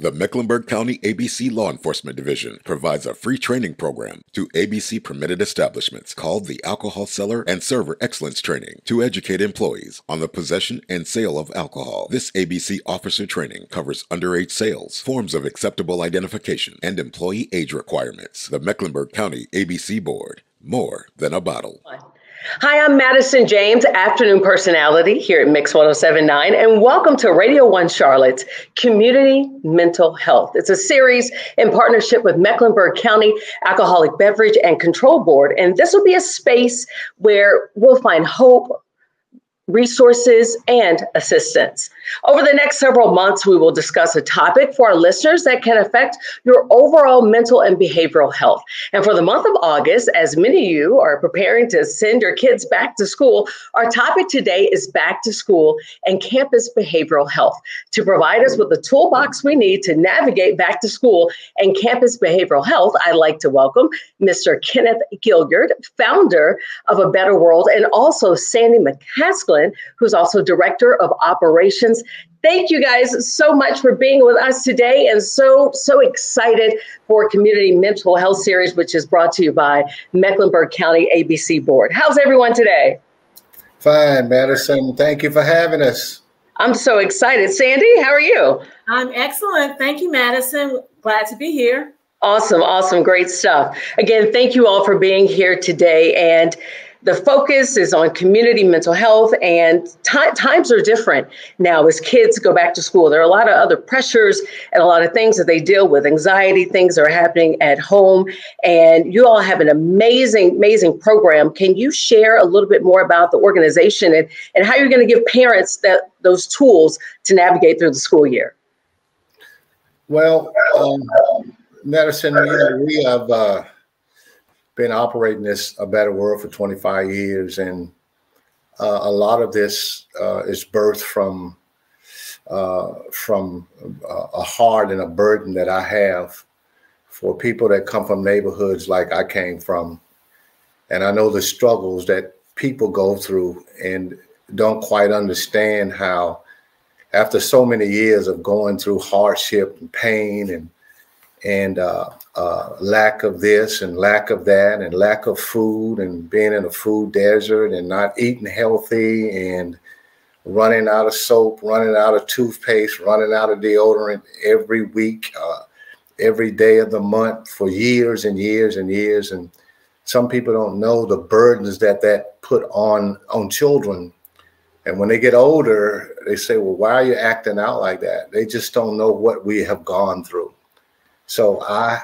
The Mecklenburg County ABC Law Enforcement Division provides a free training program to ABC permitted establishments called the Alcohol Seller and Server Excellence Training to educate employees on the possession and sale of alcohol. This ABC officer training covers underage sales, forms of acceptable identification, and employee age requirements. The Mecklenburg County ABC Board, more than a bottle. Hi, I'm Madison James, afternoon personality here at Mix 1079, and welcome to Radio 1 Charlotte's Community Mental Health. It's a series in partnership with Mecklenburg County Alcoholic Beverage and Control Board, and this will be a space where we'll find hope, resources, and assistance. Over the next several months, we will discuss a topic for our listeners that can affect your overall mental and behavioral health. And for the month of August, as many of you are preparing to send your kids back to school, our topic today is back to school and campus behavioral health. To provide us with the toolbox we need to navigate back to school and campus behavioral health, I'd like to welcome Mr. Kenneth Gilliard, founder of A Better World, and also Sandy McCaskill, who's also Director of Operations. Thank you guys so much for being with us today, and so excited for Community Mental Health Series, which is brought to you by Mecklenburg County ABC Board. How's everyone today? Fine, Madison. Thank you for having us. I'm so excited. Sandy, how are you? I'm excellent. Thank you, Madison. Glad to be here. Awesome. Great stuff. Again, thank you all for being here today. And the focus is on community mental health, and times are different now as kids go back to school. There are a lot of other pressures and a lot of things that they deal with. Anxiety, things are happening at home, and you all have an amazing program. Can you share a little bit more about the organization and how you're going to give parents those tools to navigate through the school year? Well, Madison, we have been operating this A Better World for 25 years, and a lot of this is birthed from a heart and a burden that I have for people that come from neighborhoods like I came from, and I know the struggles that people go through and don't quite understand how, after so many years of going through hardship and pain and lack of this and lack of that and lack of food and being in a food desert and not eating healthy and running out of soap, running out of toothpaste, running out of deodorant every week, every day of the month for years and years and years. And some people don't know the burdens that put on children. And when they get older, they say, well, why are you acting out like that? They just don't know what we have gone through. So I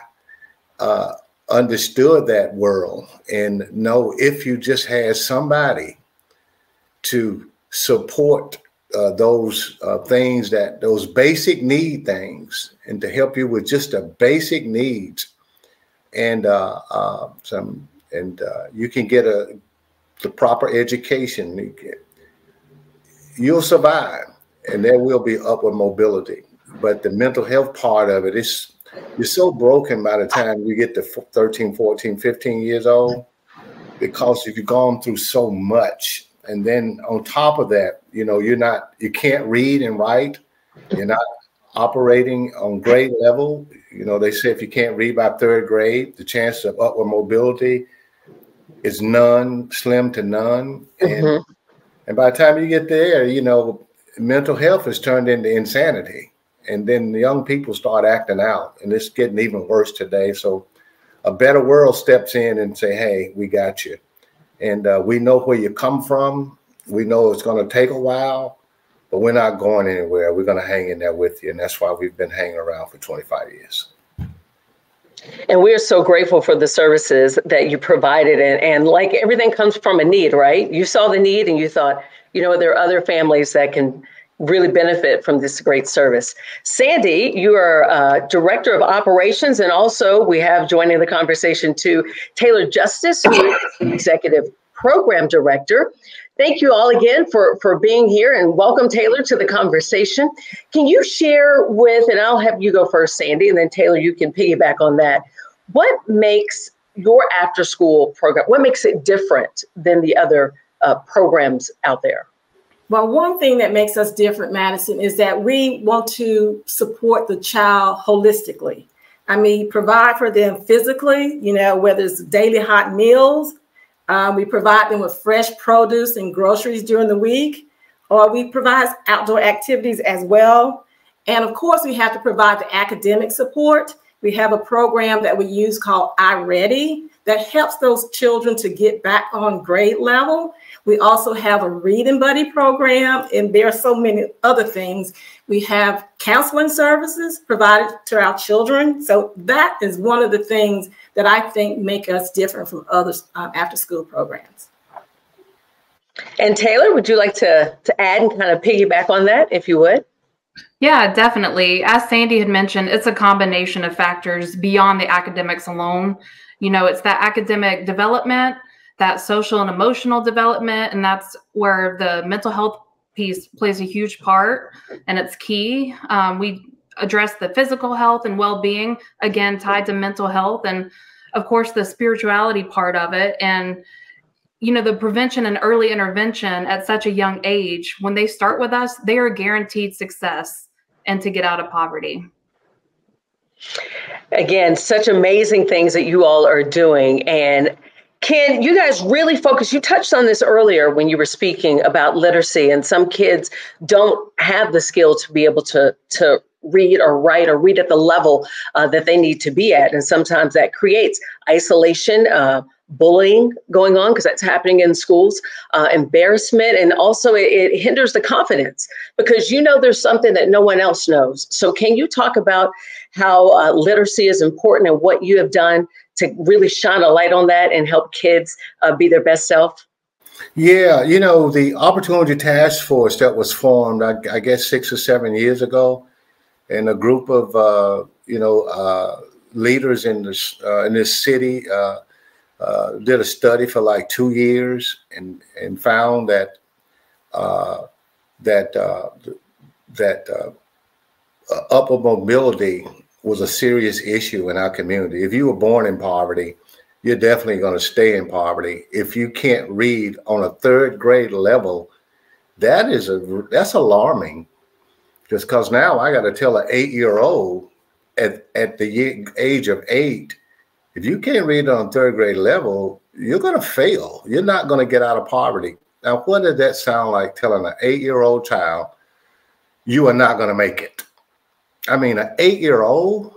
understood that world, and know if you just had somebody to support those things, those basic need things, and to help you with just the basic needs, and you can get the proper education, you'll survive, and there will be upward mobility. But the mental health part of it is, you're so broken by the time you get to 13, 14, 15 years old, because you've gone through so much. And then on top of that, you can't read and write. You're not operating on grade level. They say if you can't read by third grade, the chance of upward mobility is none, slim to none. Mm-hmm. And by the time you get there, mental health is turned into insanity. And then the young people start acting out, and it's getting even worse today. So A Better World steps in and say, hey, we got you. And we know where you come from. We know it's going to take a while, but we're not going anywhere. We're going to hang in there with you. And that's why we've been hanging around for 25 years. And we're so grateful for the services that you provided. And like everything comes from a need, right? You saw the need and you thought, there are other families that can really benefit from this great service. Sandy, you are Director of Operations, and also we have joining the conversation too, Taylor Justice, who is the Executive Program Director. Thank you all again for being here, and welcome, Taylor, to the conversation. Can you share with, and I'll have you go first, Sandy, and then Taylor, you can piggyback on that. What makes your after-school program, what makes it different than the other programs out there? Well, one thing that makes us different, Madison, is that we want to support the child holistically. I mean, provide for them physically, whether it's daily hot meals. We provide them with fresh produce and groceries during the week, or we provide outdoor activities as well. And of course, we have to provide the academic support. We have a program that we use called iReady that helps those children to get back on grade level. We also have a reading buddy program, and there are so many other things. We have counseling services provided to our children. So that is one of the things that I think make us different from other after-school programs. And Taylor, would you like to add and kind of piggyback on that, if you would? Yeah, definitely. As Sandy had mentioned, it's a combination of factors beyond the academics alone. It's that academic development, that social and emotional development, and that's where the mental health piece plays a huge part, and it's key. We address the physical health and well-being, again, tied to mental health, and of course, the spirituality part of it. And the prevention and early intervention at such a young age, when they start with us, they are guaranteed success and to get out of poverty. Again, such amazing things that you all are doing. And can you guys really focus? You touched on this earlier when you were speaking about literacy, and some kids don't have the skill to be able to read or write or read at the level that they need to be at. And sometimes that creates isolation, bullying going on, because that's happening in schools, embarrassment, and also it hinders the confidence because there's something that no one else knows. So can you talk about how literacy is important and what you have done to really shine a light on that and help kids be their best self? Yeah, the Opportunity Task Force that was formed, I guess 6 or 7 years ago, and a group of leaders in this city did a study for like 2 years and found that upward mobility was a serious issue in our community. If you were born in poverty, you're definitely going to stay in poverty. If you can't read on a 3rd grade level, that's alarming. Just because now I got to tell an 8-year-old at the age of 8, if you can't read on 3rd grade level, you're going to fail. You're not going to get out of poverty. Now, what does that sound like, telling an 8-year-old child you are not going to make it? I mean, an 8-year-old.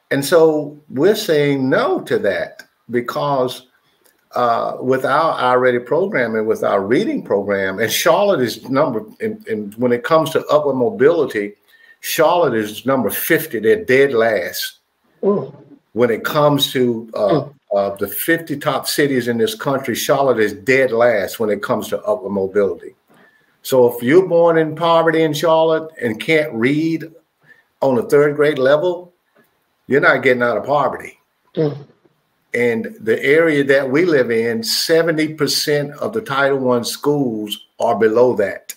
And so we're saying no to that because with our iReady program and with our reading program, and Charlotte is and when it comes to upward mobility, Charlotte is number 50. They're dead last. Ooh. When it comes to the 50 top cities in this country, Charlotte is dead last when it comes to upward mobility. So if you're born in poverty in Charlotte and can't read on a 3rd grade level, you're not getting out of poverty. Mm. And the area that we live in, 70% of the Title I schools are below that,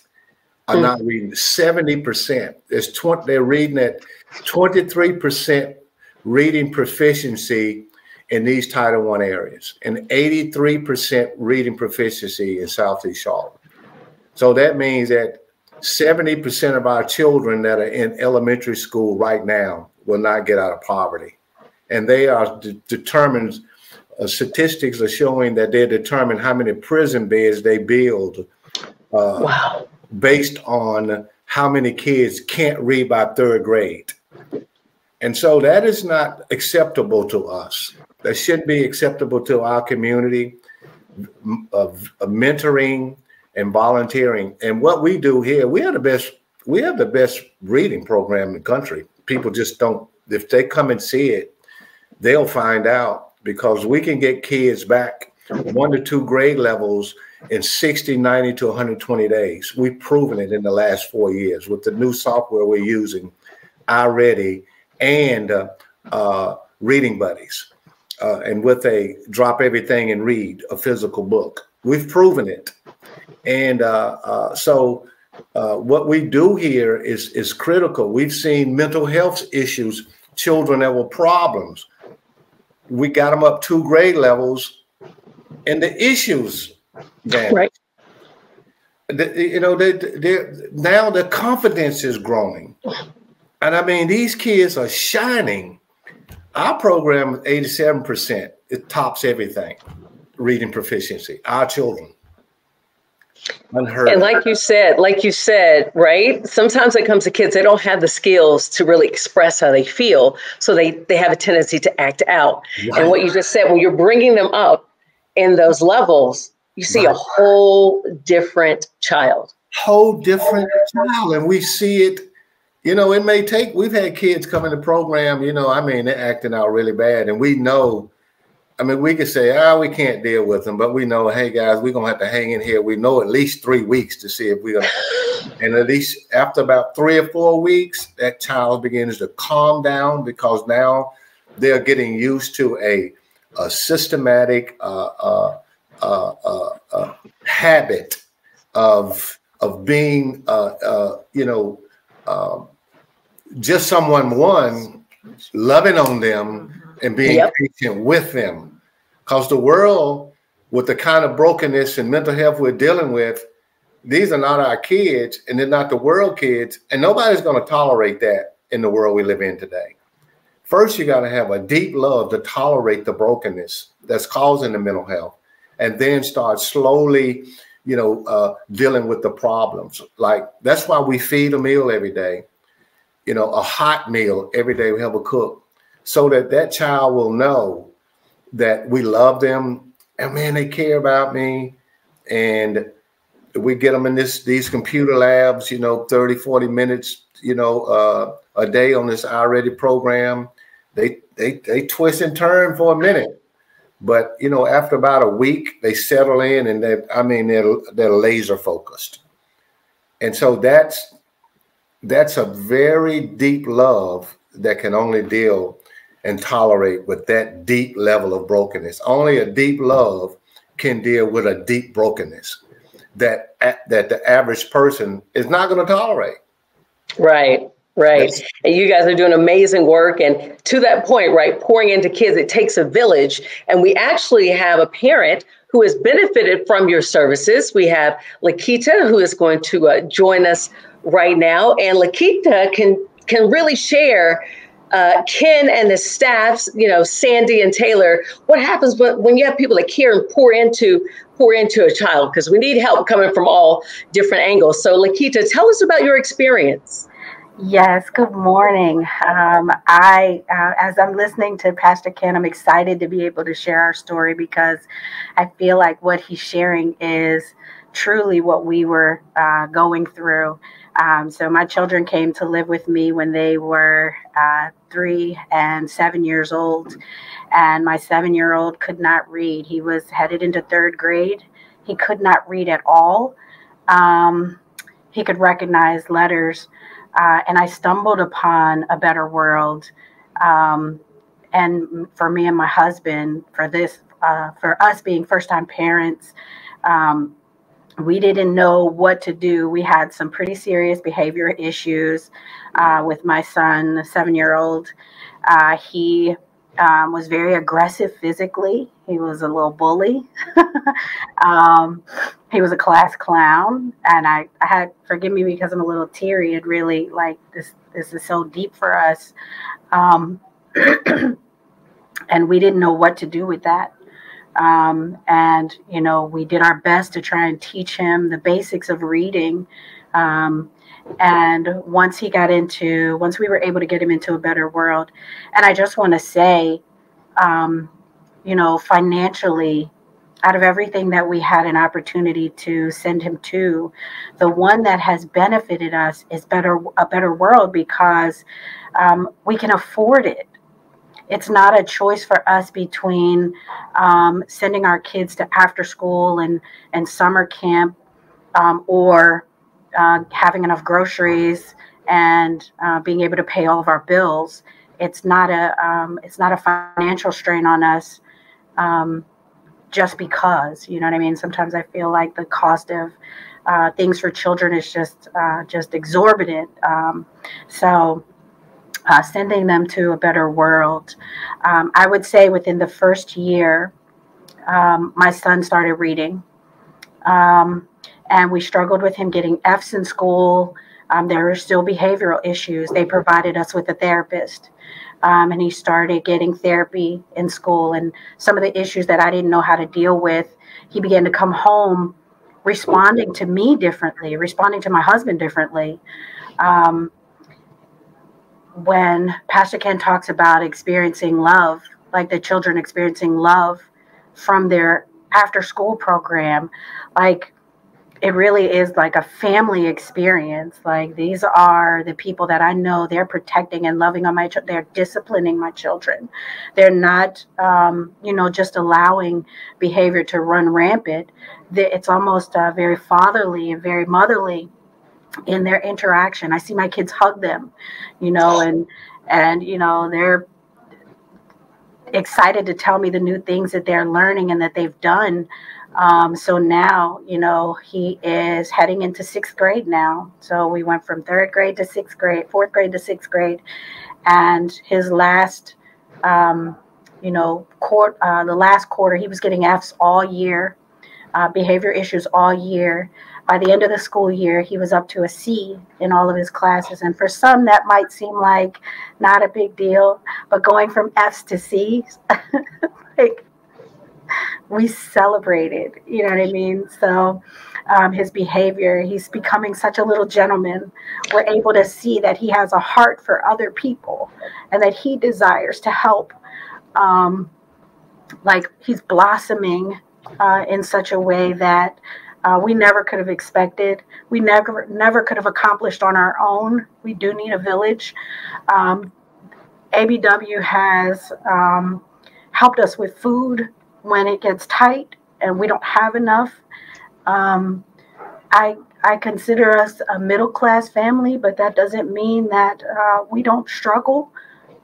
are not reading. 70%. They're reading at 23% reading proficiency in these Title I areas and 83% reading proficiency in Southeast Charlotte. So that means that 70% of our children that are in elementary school right now will not get out of poverty. And they are determined, statistics are showing that they're determined how many prison beds they build based on how many kids can't read by 3rd grade. And so that is not acceptable to us. That shouldn't be acceptable to our community of mentoring and volunteering. And what we do here, we have the best reading program in the country. People just don't, if they come and see it, they'll find out, because we can get kids back 1 to 2 grade levels in 60, 90 to 120 days. We've proven it in the last 4 years with the new software we're using, iReady, and reading buddies, and with a drop everything and read a physical book. We've proven it. And so what we do here is critical. We've seen mental health issues, children that were problems. We got them up 2 grade levels and the issues vanished. Right. You know, now the confidence is growing. And I mean, these kids are shining. Our program is 87%. It tops everything. Reading proficiency. Our children. Unheard And of. like you said, right? Sometimes it comes to kids, they don't have the skills to really express how they feel. So they have a tendency to act out. Right. And what you just said, when you're bringing them up in those levels, you see a whole different child. Whole different child. And we see it, you know, it may take, we've had kids come in the program, you know, I mean, they're acting out really bad. And we know, I mean, we could say, we can't deal with them, but we know, hey guys, we're gonna have to hang in here. We know at least 3 weeks to see if we're gonna, and at least after about 3 or 4 weeks, that child begins to calm down because now they're getting used to a systematic habit of being, you know, just someone loving on them and being patient with them. Because the world, with the kind of brokenness and mental health we're dealing with, these are not our kids and they're not the world kids. And nobody's going to tolerate that in the world we live in today. First, you got to have a deep love to tolerate the brokenness that's causing the mental health, and then start slowly, you know, dealing with the problems. Like, that's why we feed a meal every day, you know, a hot meal every day we have a cook, so that that child will know that we love them and, man, they care about me. And we get them in these computer labs, you know, 30, 40 minutes, you know, a day on this already program. They twist and turn for a minute. But, you know, after about a week, they settle in and they're laser focused. And so that's a very deep love that can only deal and tolerate with that deep level of brokenness. Only a deep love can deal with a deep brokenness that the average person is not going to tolerate. Right. Right. And you guys are doing amazing work. And to that point, right, pouring into kids, it takes a village. And we actually have a parent who has benefited from your services. We have Lakita, who is going to join us right now. And Lakita can really share Ken and the staffs, you know, Sandy and Taylor, what happens when you have people that care and pour into a child, because we need help coming from all different angles. So Lakita, tell us about your experience. Yes, good morning. As I'm listening to Pastor Ken, I'm excited to be able to share our story, because I feel like what he's sharing is truly what we were going through. So my children came to live with me when they were 3 and 7 years old. And my 7-year-old could not read. He was headed into 3rd grade. He could not read at all. He could recognize letters. And I stumbled upon A Better World. And for me and my husband, for us being first-time parents, we didn't know what to do. We had some pretty serious behavior issues with my son, the 7-year-old. He was very aggressive physically. He was a little bully. He was a class clown. And I had, forgive me because I'm a little teary, and really, like, this is so deep for us. And we didn't know what to do with that. And, you know, we did our best to try and teach him the basics of reading. And once we were able to get him into A Better World, and I just want to say, you know, financially, out of everything that we had an opportunity to send him to, the one that has benefited us is A Better World, because we can afford it. It's not a choice for us between sending our kids to after school and summer camp, or having enough groceries and being able to pay all of our bills. It's not a financial strain on us, just because, you know what I mean? Sometimes I feel like the cost of things for children is just exorbitant. So sending them to A Better World, I would say within the first year, my son started reading. and we struggled with him getting F's in school. There were still behavioral issues. They provided us with a therapist, and he started getting therapy in school. And some of the issues that I didn't know how to deal with, he began to come home responding to me differently, responding to my husband differently. When Pastor Ken talks about experiencing love, like the children experiencing love from their after school program, like it really is like a family experience. Like, these are the people that I know they're protecting and loving on my children. They're disciplining my children. They're not, just allowing behavior to run rampant. It's almost very fatherly and very motherly in their interaction. I see my kids hug them, and they're excited to tell me the new things that they're learning and that they've done. So now, he is heading into 6th grade now. So we went from 3rd grade to 6th grade, 4th grade to 6th grade. And his last, the last quarter, he was getting F's all year, behavior issues all year. By the end of the school year, he was up to a C in all of his classes. And for some, that might seem like not a big deal, but going from F's to C's, we celebrated, you know what I mean? So his behavior, he's becoming such a little gentleman. We're able to see that he has a heart for other people and that he desires to help. He's blossoming in such a way that we never could have expected. We never could have accomplished on our own. We do need a village. ABW has helped us with food when it gets tight and we don't have enough. I consider us a middle-class family, but that doesn't mean that we don't struggle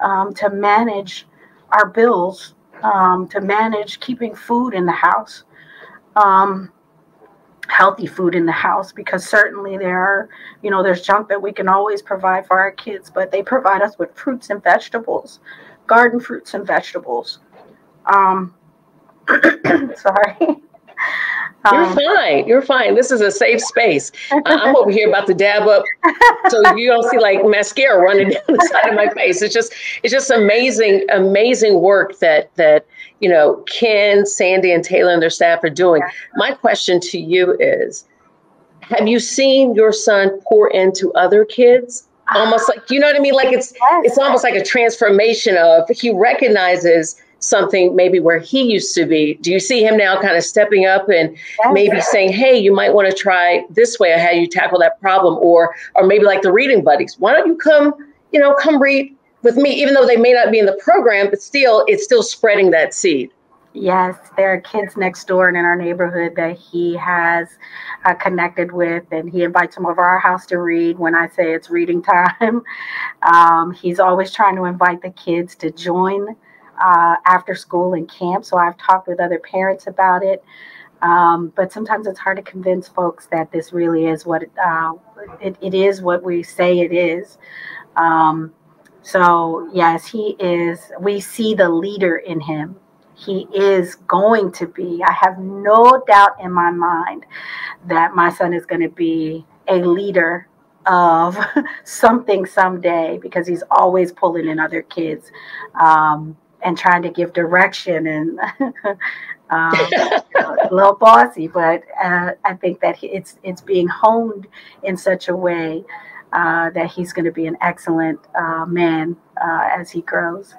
to manage our bills, to manage keeping food in the house, healthy food in the house, because certainly there's junk that we can always provide for our kids, but they provide us with fruits and vegetables, garden fruits and vegetables. Sorry. You're fine. This is a safe space. I'm over here about to dab up, so you don't see like mascara running down the side of my face. It's just amazing work that Ken, Sandy, and Taylor and their staff are doing. My question to you is, have you seen your son pour into other kids? Almost like, you know what I mean? Like it's almost like a transformation of, he recognizes something maybe where he used to be. Do you see him now kind of stepping up and maybe saying, hey, you might want to try this way of how you tackle that problem, or maybe like the reading buddies, why don't you come read with me, even though they may not be in the program, but still, it's still spreading that seed. Yes, there are kids next door and in our neighborhood that he has connected with, and he invites them over our house to read when I say it's reading time. He's always trying to invite the kids to join after school and camp. So I've talked with other parents about it. But sometimes it's hard to convince folks that this really is what it is what we say it is. So yes, he is. We see the leader in him. He is going to be, I have no doubt in my mind that my son is going to be a leader of something someday, because he's always pulling in other kids and trying to give direction and a little bossy. But I think that it's being honed in such a way that he's going to be an excellent man as he grows.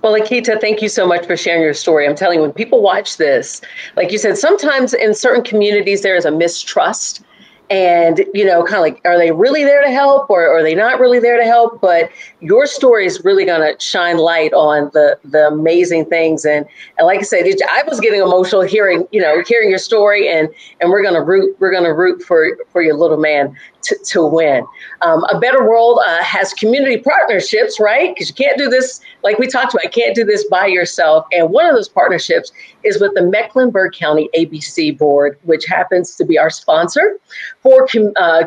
Well, Akita, thank you so much for sharing your story. I'm telling you, when people watch this, like you said, sometimes in certain communities, there is a mistrust. And, kind of like, are they really there to help, or are they not really there to help? But your story is really going to shine light on the amazing things. And like I said, I was getting emotional hearing your story, and we're going to root for your little man to win. A Better World has community partnerships, right? Because you can't do this, like we talked about, you can't do this by yourself. And one of those partnerships is with the Mecklenburg County ABC Board, which happens to be our sponsor for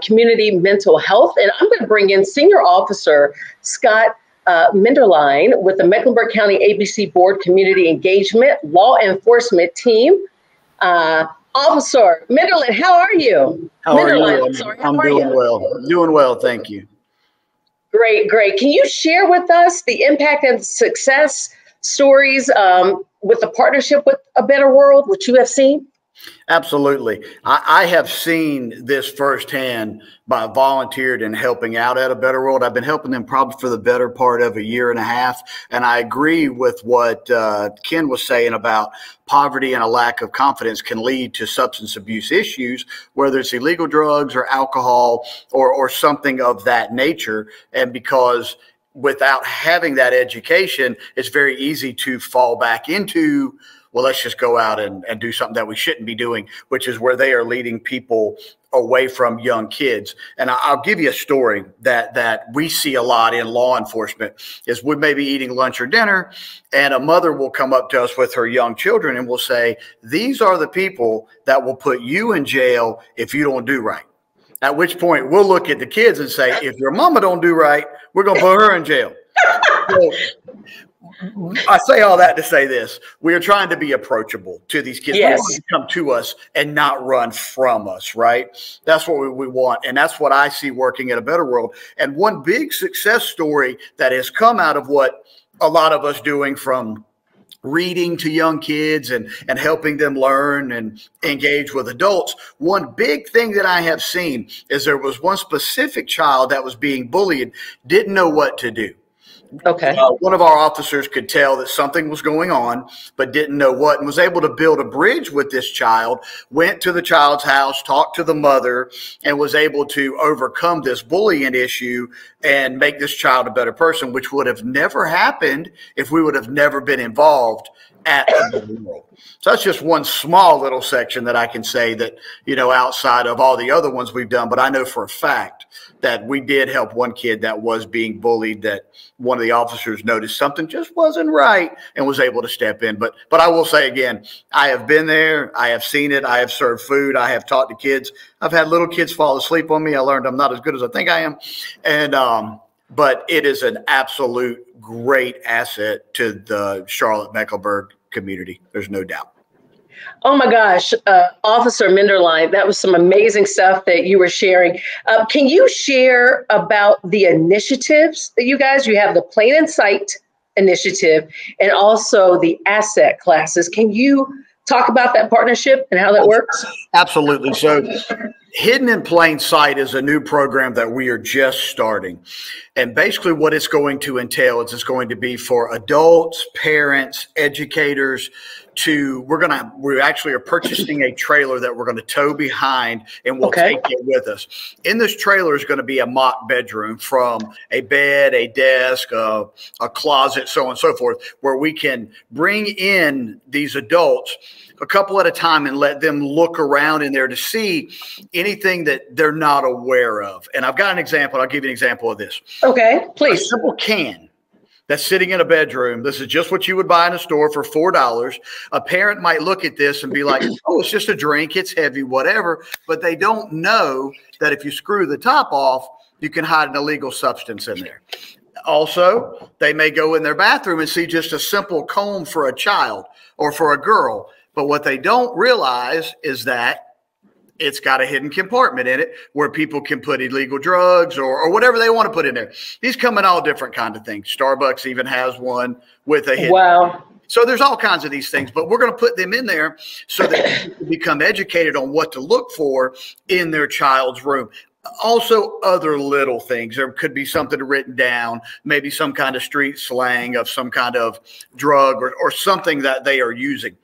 community mental health. And I'm going to bring in Senior Officer Scott Minderline with the Mecklenburg County ABC Board Community Engagement Law Enforcement Team. Officer Minderland, how are you? How are you? I'm sorry, I'm doing well. Doing well, thank you. Great, great. Can you share with us the impact and success stories with the partnership with A Better World, which you have seen? Absolutely. I have seen this firsthand by volunteered and helping out at A Better World. I've been helping them probably for the better part of a year and a half. And I agree with what Ken was saying about poverty and a lack of confidence can lead to substance abuse issues, whether it's illegal drugs or alcohol or something of that nature. And because without having that education, it's very easy to fall back into, well, let's just go out and do something that we shouldn't be doing, which is where they are leading people away from young kids. And I'll give you a story that we see a lot in law enforcement is we may be eating lunch or dinner and a mother will come up to us with her young children and will say, these are the people that will put you in jail if you don't do right. At which point we'll look at the kids and say, if your mama don't do right, we're going to put her in jail. So, I say all that to say this. We are trying to be approachable to these kids. Yes. We want to come to us and not run from us, right? That's what we want. And that's what I see working at A Better World. And one big success story that has come out of what a lot of us doing from reading to young kids and helping them learn and engage with adults. One big thing that I have seen is there was one specific child that was being bullied, didn't know what to do. Okay. One of our officers could tell that something was going on, but didn't know what, and was able to build a bridge with this child, went to the child's house, talked to the mother, and was able to overcome this bullying issue and make this child a better person, which would have never happened if we would have never been involved at A Better World. So that's just one small little section that I can say that, you know, outside of all the other ones we've done, but I know for a fact that we did help one kid that was being bullied, that one of the officers noticed something just wasn't right and was able to step in. But I will say again, I have been there. I have seen it. I have served food. I have talked to kids. I've had little kids fall asleep on me. I learned I'm not as good as I think I am. And, but it is an absolute great asset to the Charlotte Mecklenburg community. There's no doubt. Oh my gosh, Officer Minderline, that was some amazing stuff that you were sharing. Can you share about the initiatives that you have the Plain in Sight initiative and also the asset classes? Can you talk about that partnership and how that works? Absolutely. So Hidden in Plain Sight is a new program that we are just starting. And basically what it's going to entail is it's going to be for adults, parents, educators we actually are purchasing a trailer that we're going to tow behind and we'll take it with us. In this trailer is going to be a mock bedroom from a bed, a desk, a closet, so on and so forth, where we can bring in these adults a couple at a time and let them look around in there to see anything that they're not aware of. And I've got an example. I'll give you an example of this. Okay, please. A simple can that's sitting in a bedroom. This is just what you would buy in a store for $4. A parent might look at this and be like, oh, it's just a drink. It's heavy, whatever. But they don't know that if you screw the top off, you can hide an illegal substance in there. Also, they may go in their bathroom and see just a simple comb for a child or for a girl. But what they don't realize is that it's got a hidden compartment in it where people can put illegal drugs or whatever they want to put in there. These come in all different kinds of things. Starbucks even has one with a hidden. Wow. So there's all kinds of these things, but we're going to put them in there so that people become educated on what to look for in their child's room. Also, other little things. There could be something written down, maybe some kind of street slang of some kind of drug or something that they are using.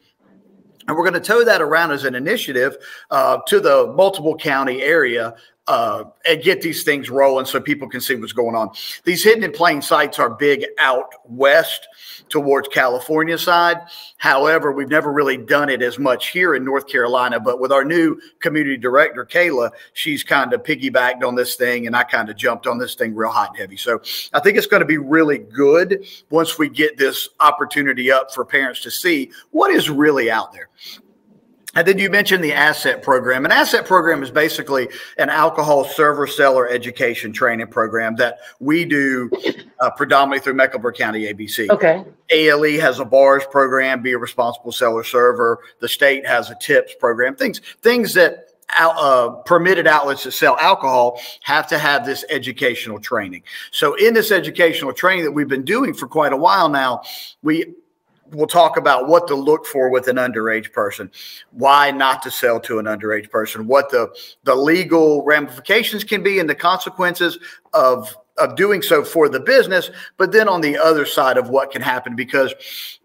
And we're going to tow that around as an initiative to the multiple county area and get these things rolling so people can see what's going on. These Hidden in Plain Sights are big out west towards California side. However, we've never really done it as much here in North Carolina, but with our new community director, Kayla, she's kind of piggybacked on this thing and I kind of jumped on this thing real hot and heavy. So I think it's going to be really good once we get this opportunity up for parents to see what is really out there. And then you mentioned the asset program. An asset program is basically an alcohol server seller education training program that we do predominantly through Mecklenburg County ABC. Okay. ALE has a bars program, be a responsible seller server. The state has a tips program. Things that permitted outlets that sell alcohol have to have this educational training. So in this educational training that we've been doing for quite a while now, we'll talk about what to look for with an underage person, why not to sell to an underage person, what the legal ramifications can be and the consequences of doing so for the business, but then on the other side of what can happen, because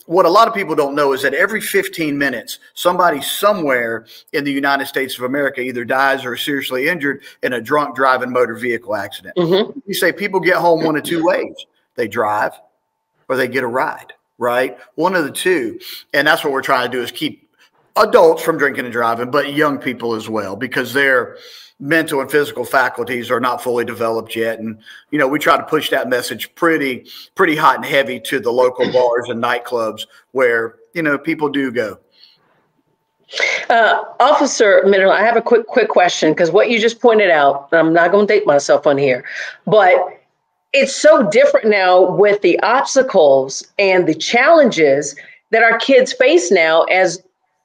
what a lot of people don't know is that every 15 minutes, somebody somewhere in the United States of America either dies or is seriously injured in a drunk driving motor vehicle accident. Mm-hmm. You say people get home one of two ways. They drive or they get a ride. Right? One of the two. And that's what we're trying to do is keep adults from drinking and driving, but young people as well, because their mental and physical faculties are not fully developed yet. And, you know, we try to push that message pretty hot and heavy to the local bars and nightclubs where, you know, people do go. Officer Mineral, I have a quick question, because what you just pointed out, I'm not going to date myself on here, but it's so different now with the obstacles and the challenges that our kids face now as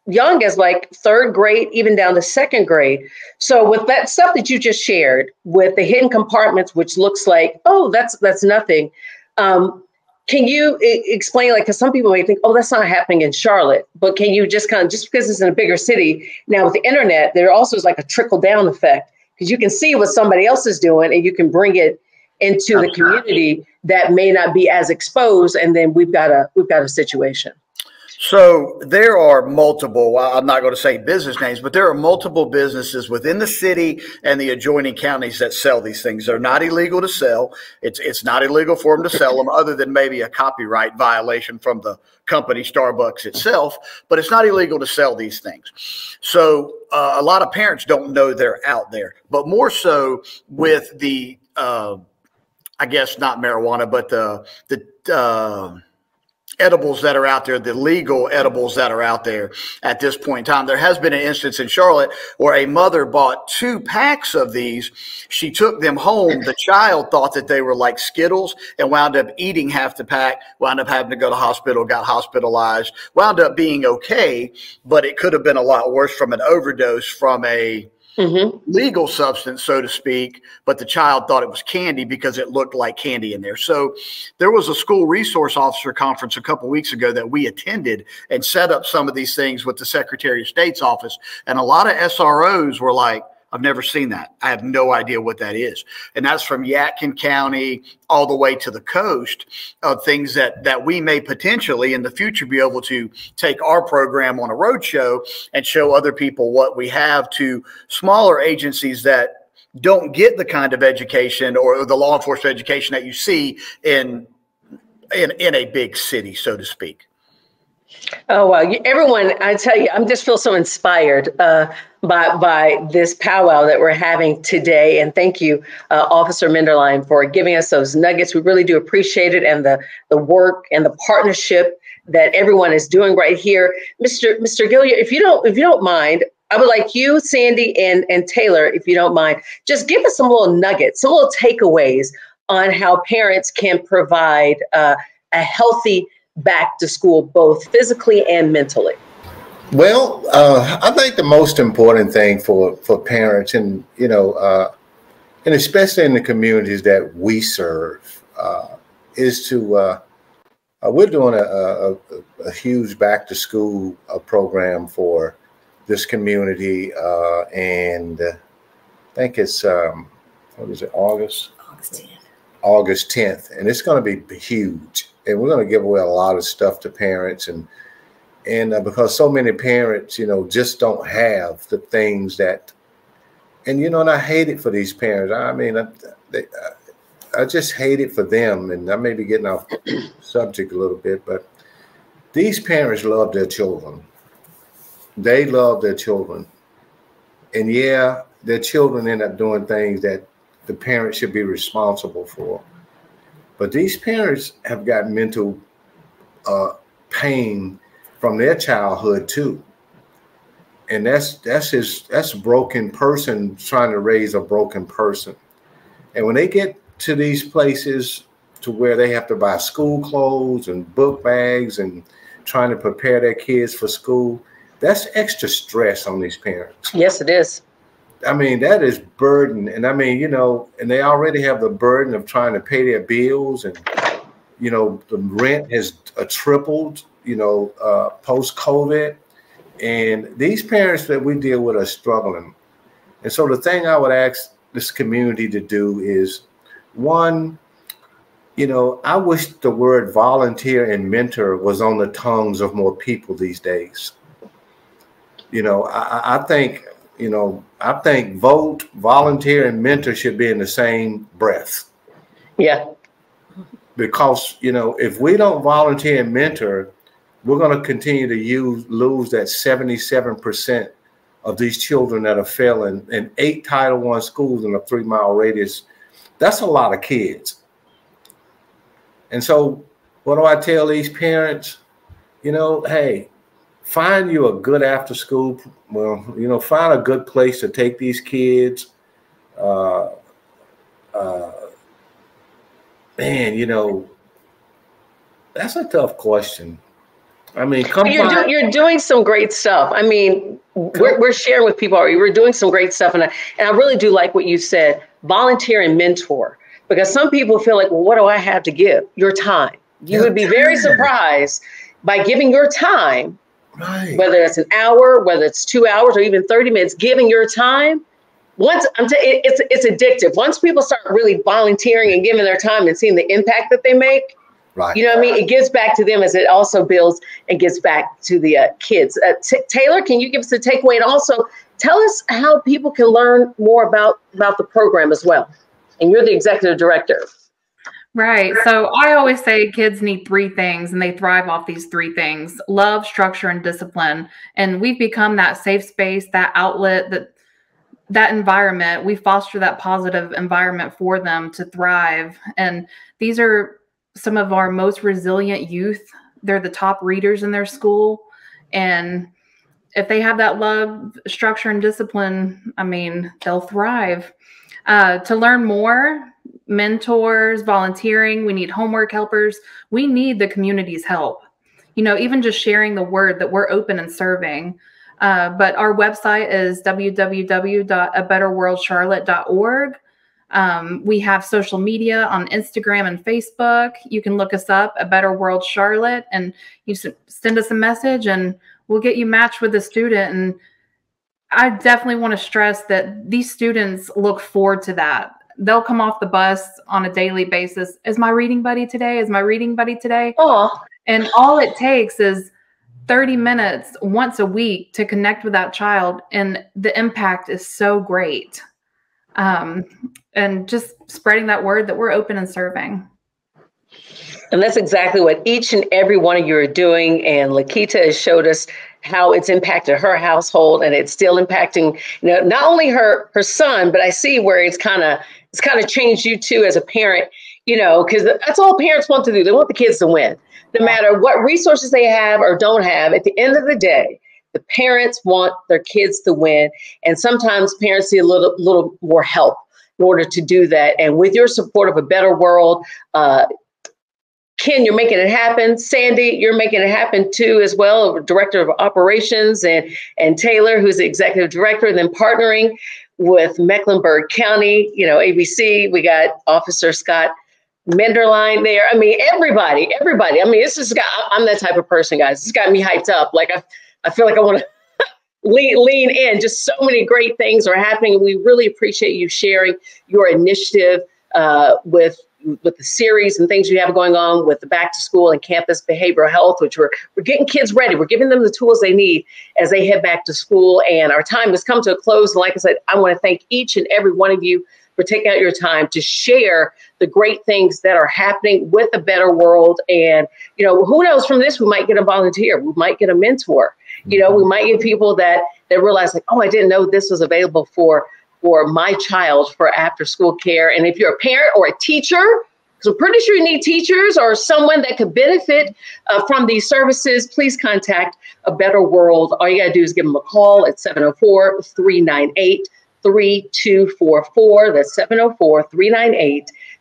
young as like third grade, even down to second grade. So with that stuff that you just shared with the hidden compartments, which looks like, oh, that's nothing. Can you explain, like, because some people may think, oh, that's not happening in Charlotte, but can you just just because it's in a bigger city now with the internet, there also is like a trickle down effect, because you can see what somebody else is doing and you can bring it into the community that may not be as exposed, and then we've got a situation. So there are multiple, I'm not going to say business names, but there are multiple businesses within the city and the adjoining counties that sell these things. They're not illegal to sell. It's not illegal for them to sell them, other than maybe a copyright violation from the company Starbucks itself, but it's not illegal to sell these things. So a lot of parents don't know they're out there, but more so with the I guess not marijuana, but the edibles that are out there, the legal edibles that are out there at this point in time. There has been an instance in Charlotte where a mother bought 2 packs of these. She took them home. The child thought that they were like Skittles and wound up eating half the pack, wound up having to go to hospital, got hospitalized, wound up being okay, but it could have been a lot worse from an overdose from a legal substance, so to speak, but the child thought it was candy because it looked like candy in there. So there was a school resource officer conference a couple of weeks ago that we attended and set up some of these things with the Secretary of State's office. And a lot of SROs were like, I've never seen that. I have no idea what that is. And that's from Yadkin County all the way to the coast of things that we may potentially in the future be able to take our program on a road show and show other people what we have, to smaller agencies that don't get the kind of education or the law enforcement education that you see in a big city, so to speak. Oh, wow. Everyone, I tell you, I'm just feel so inspired by this powwow that we're having today. And thank you, Officer Minderline, for giving us those nuggets. We really do appreciate it, and the work and the partnership that everyone is doing right here. Mr. Gilliard, if you don't mind, I would like you, Sandy, and Taylor, if you don't mind, just give us some little nuggets, some little takeaways on how parents can provide a healthy back to school, both physically and mentally. Well, I think the most important thing for parents, and and especially in the communities that we serve, is to we're doing a huge back to school program for this community, and I think it's what is it, August 10th. August 10th, and it's going to be huge. And we're going to give away a lot of stuff to parents, and because so many parents, just don't have the things that, and and I hate it for these parents. I mean, I just hate it for them, and I may be getting off subject a little bit, but these parents love their children. They love their children, and yeah, their children end up doing things that the parents should be responsible for. But these parents have got mental pain from their childhood too. And that's a broken person trying to raise a broken person. And when they get to these places to where they have to buy school clothes and book bags and trying to prepare their kids for school, that's extra stress on these parents. Yes, it is. I mean, that is burden. And I mean, you know, and they already have the burden of trying to pay their bills. And, you know, the rent has tripled, you know, post-COVID. And these parents that we deal with are struggling. And so the thing I would ask this community to do is, one, you know, I wish the word volunteer and mentor was on the tongues of more people these days. You know, I think, you know, I think vote, volunteer, and mentor should be in the same breath. Yeah. Because, you know, if we don't volunteer and mentor, we're going to continue to lose that 77% of these children that are failing in 8 Title I schools in a 3-mile radius. That's a lot of kids. And so what do I tell these parents? You know, hey, find you a good after school. Well, you know, find a good place to take these kids. Man, you know, that's a tough question. I mean, you're doing some great stuff. I mean, we're sharing with people already. We're doing some great stuff. And I really do like what you said, volunteer and mentor, because some people feel like, well, what do I have to give? Your time. You would be very surprised by giving your time, right, whether it's an hour, whether it's 2 hours or even 30 minutes, giving your time. It's addictive. Once people start really volunteering and giving their time and seeing the impact that they make, right, you know what I mean? It gives back to them as it also builds and gives back to the kids. Taylor, can you give us a takeaway? And also tell us how people can learn more about the program as well. And you're the executive director. Right. So I always say kids need 3 things and they thrive off these 3 things: love, structure, and discipline. And we've become that safe space, that outlet, that environment. We foster that positive environment for them to thrive. And these are some of our most resilient youth. They're the top readers in their school. And if they have that love, structure, and discipline, I mean, they'll thrive. To learn more, mentors, volunteering, we need homework helpers. We need the community's help. You know, even just sharing the word that we're open and serving. But our website is www.abetterworldcharlotte.org. We have social media on Instagram and Facebook. You can look us up, A Better World Charlotte, and you send us a message and we'll get you matched with a student. And I definitely want to stress that these students look forward to that. They'll come off the bus on a daily basis. Is my reading buddy today? Is my reading buddy today? Oh, and all it takes is 30 minutes once a week to connect with that child. And the impact is so great. And just spreading that word that we're open and serving. And that's exactly what each and every one of you are doing. And Lakita has showed us how it's impacted her household, and it's still impacting, you know, not only her son, but I see where it's kind of changed you too as a parent, you know, because that's all parents want to do. They want the kids to win, no matter what resources they have or don't have. At the end of the day, the parents want their kids to win. And sometimes parents need a little more help in order to do that. And with your support of A Better World, Ken, you're making it happen. Sandy, you're making it happen too as well, Director of Operations, and Taylor, who's the Executive Director, and then partnering with Mecklenburg County, you know, ABC. We got Officer Scott Menderline there. I mean, everybody. I mean, it's just I'm that type of person, guys. It's got me hyped up. Like I feel like I want to lean in. Just so many great things are happening. We really appreciate you sharing your initiative with the series and things you have going on with the back to school and campus behavioral health, which we're getting kids ready. We're giving them the tools they need as they head back to school. And our time has come to a close. And like I said, I want to thank each and every one of you for taking out your time to share the great things that are happening with A Better World. And, you know, who knows, from this, we might get a volunteer. We might get a mentor. You know, we might get people that realize, like, oh, I didn't know this was available for my child for after school care. And if you're a parent or a teacher, So I'm pretty sure you need teachers or someone that could benefit from these services. Please contact A Better World. All you got to do is give them a call at 704-398-3244. That's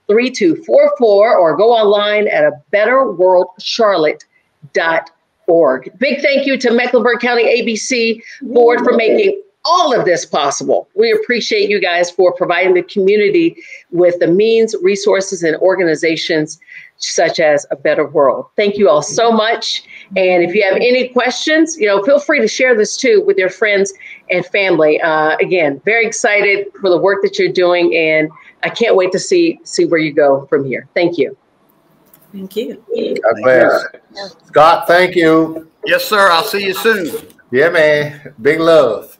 704-398-3244, or go online at abetterworldcharlotte.org. Big thank you to Mecklenburg County ABC Board for making all of this possible. We appreciate you guys for providing the community with the means, resources, and organizations such as A Better World. Thank you all so much. And if you have any questions, feel free to share this too with your friends and family. Again, very excited for the work that you're doing, and I can't wait to see where you go from here. Thank you. Thank you. God bless. Scott, thank you. Yes, sir. I'll see you soon. Yeah, man. Big love.